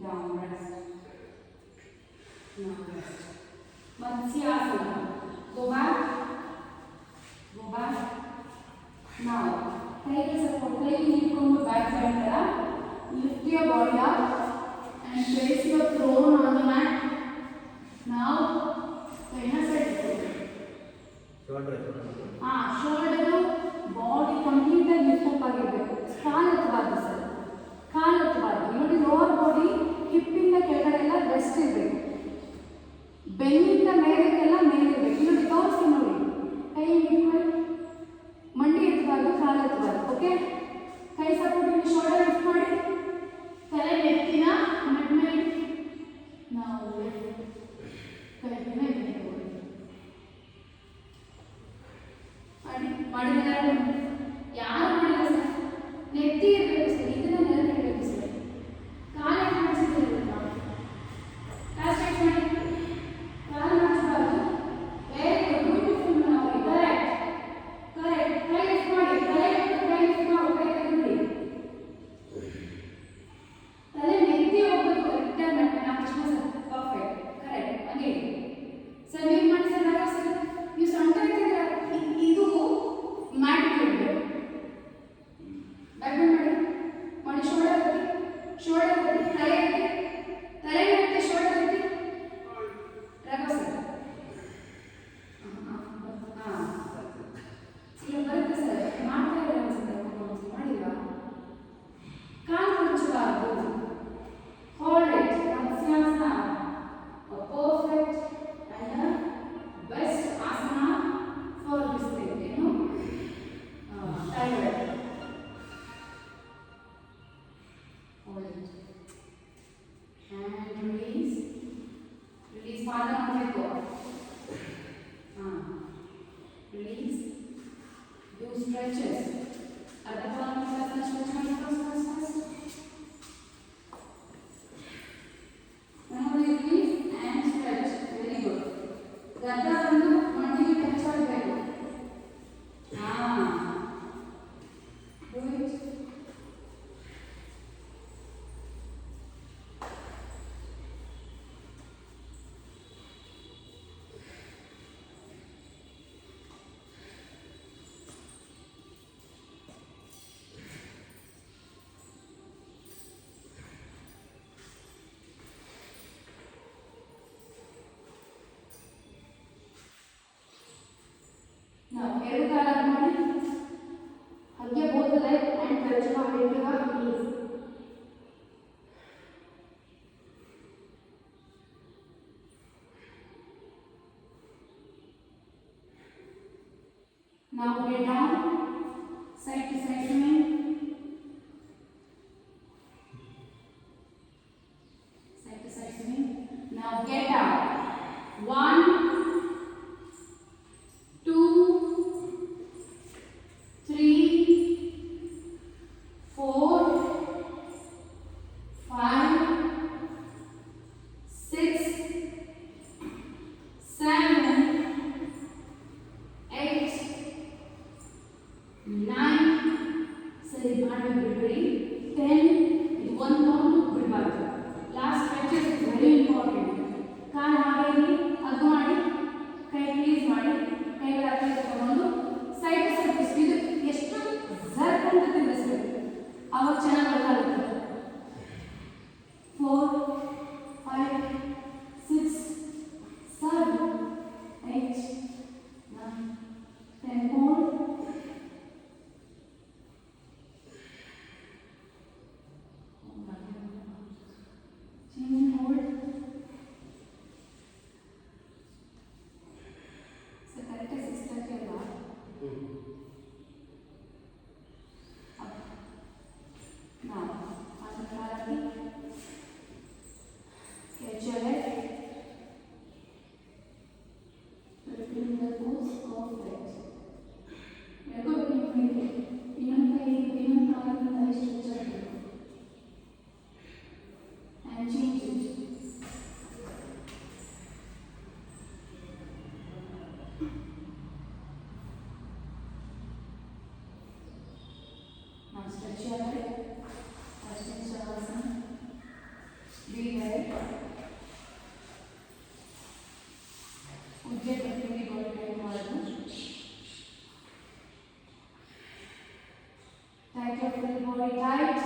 Down, rest. Now rest. Matsyasana. Go back. Now, take a support. Take it from the back side. Lift your body up and place your throne on the mat. Now, inner side. Shoulder. Body completely lift up ಆಗಿರಬೇಕು. ಕಾಲು ಎತ್ತಬಾರ್ದು sir. ನೋಡಿ, lower body ಹಿಪ್ಪಿಂದ ಕೆಳಗಡೆ ಎಲ್ಲ release. Release ಪಾದ ಮಾಡಬೇಕು. Release. Do stretches. ಅರ್ಧ ಪಾದ stretch ಮಾಡಿ first. Now release and stretch. Very good. ಗದ್ದ ಒಂದು ಮಂಡಿಗೆ ಟಚ್ ಆಗಬೇಕು. Do it. Now, ಎರಡು ಕಾಲ ಮಾಡಿ ಹಾಗೆ both leg and touch ಮಾಡಿ your knees. Now get down, side to side swing. Side to side swing. Now get down. 1, 2, 3, 4, 5, 6, 7, 8, 9, ಸರಿ ಮಾಡಿ ಬಿಡ್ಬೇಡಿ. 10, ಇದು ಒಂದು ತಗೊಂಡು ಬಿಡಬಾರ್ದು. Last stretches is very important. ಕಾಲು ಹಾಗೆ ಅದು ಮಾಡಿ, ಕೈ ರಿಲೀಸ್ ಮಾಡಿ, ಕೈಗಳ ಹತ್ತಿರ ತಗೊಂಡು ಸೈಡ್ ಟು ಸೈಡ್ ಟ್ವಿಸ್ಟ್. ಇದು ಎಷ್ಟು ಜರ್ಕ್ ಅಂತ ತಿನ್ನಿಸ್ಬೇಕು, ಅವಾಗ ಚೆನ್ನಾಗಿ ಗೊತ್ತಾಗುತ್ತೆ. 4, 5, 6, 7, 8, 9, 10 more. Change and hold. So correct as 6:30 ಅಲ್ವಾ? Up. Now, on the body, catch your leg. Repeating the pose, perfect. Leg ಇನ್ನೊಂದು ಕೈ ಇನ್ನೊಂದು ಕಾಲಿನಿಂದ stretch ಆಗಬೇಕು. And change it. Now stretch your leg. Stretch Shavasana. Be right. Ujjayi Bhakti body type ಮಾಡೋದು. Tight your full body tight.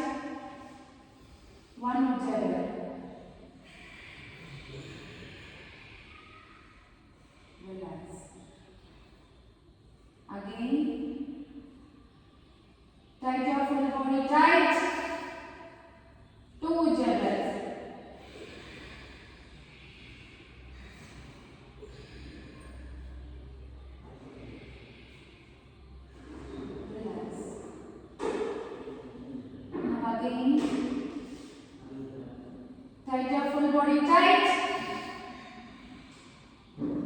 One Ujjayi. Relax. Again. Tight your full body tight. 2 Ujjayi. Relax. Now again. Tight your full body tight.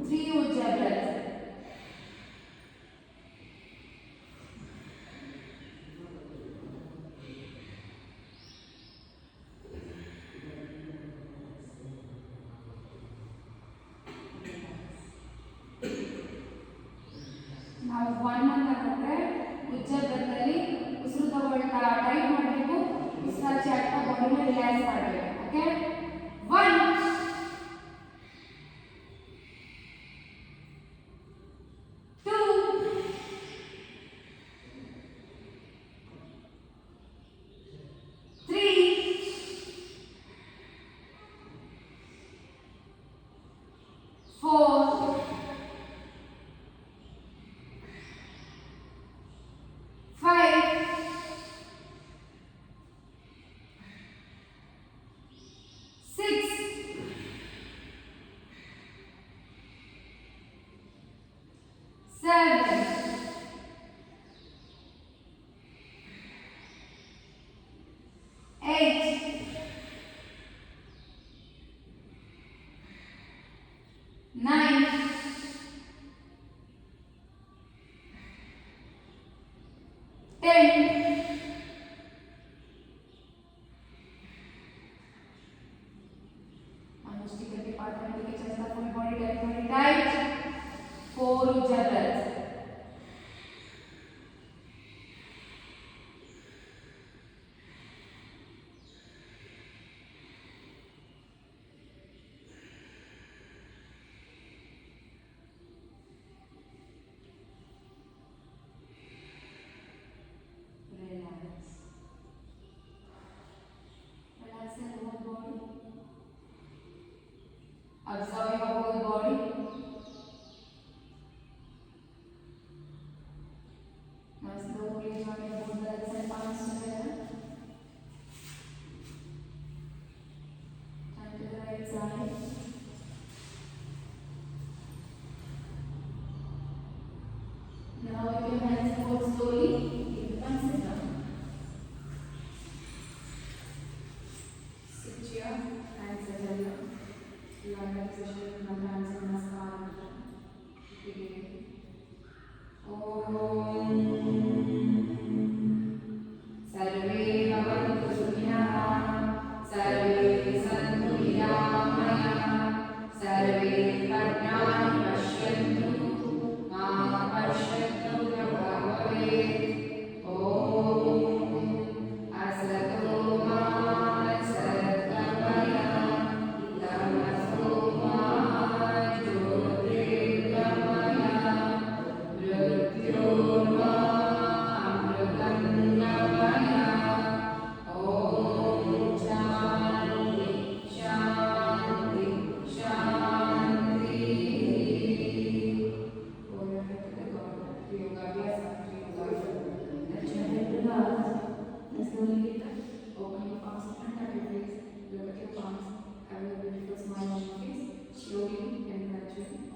3 Ujjayi. ನಾವು 1 ಅಂತ ಕೊಟ್ಟರೆ ಉಜ್ಜದಲ್ಲಿ ಉಸಿರು ತಗೊಳ್ತಾ tight ಮಾಡಬೇಕು. ಉಸಿರಾಚೆ ಆಗ್ತಾ ಬಾಡಿನ relax ಮಾಡಬೇಕು. ಓಕೆ, 1, 2, 3, 4, 5, 6, 7, 8, 9, 10. Anushti करके पार्ट करने के चेस्ट का फुल बॉडी टाइट 4 ऊंचा breath relax your whole body. Observe your whole body. Now slowly join your both legs and palms together. Turn to the right side. Now with your hands forward slowly, you can sit down. Sit here, hands at your lap. Line up position, one hands in namaskar. Repeat. Om सर्वे भवन्तु सुखिनः सर्वे सन्तु निरामयाः सर्वे भद्राणि पश्यन्तु मा कश्चित् दुःखभाग् भवेत् ॐ असतो मा सद्गमय तमसो मा ज्योतिर्गमय मृत्योर्मा अमृतं गमय ॐ शान्ति शान्ति शान्तिः Slowly lift up, open your palms in front of your face, look at your palms, have a beautiful smile on your face, slowly and gradually